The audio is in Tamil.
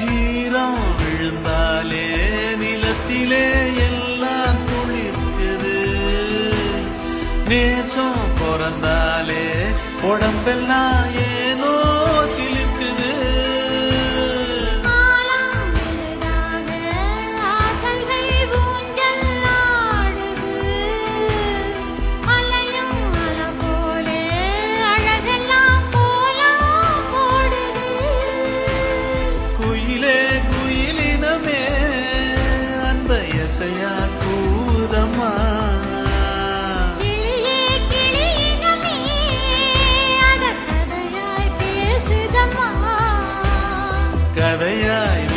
ஈரம் விழுந்தாலே நிலத்திலே எல்லாம் துளிர்க்குது. நேசம் பிறந்தாலே உடம்பெல்லாம் ஏனோ சிலிர்க்குது. இசையா கூதம்மா கதையாய்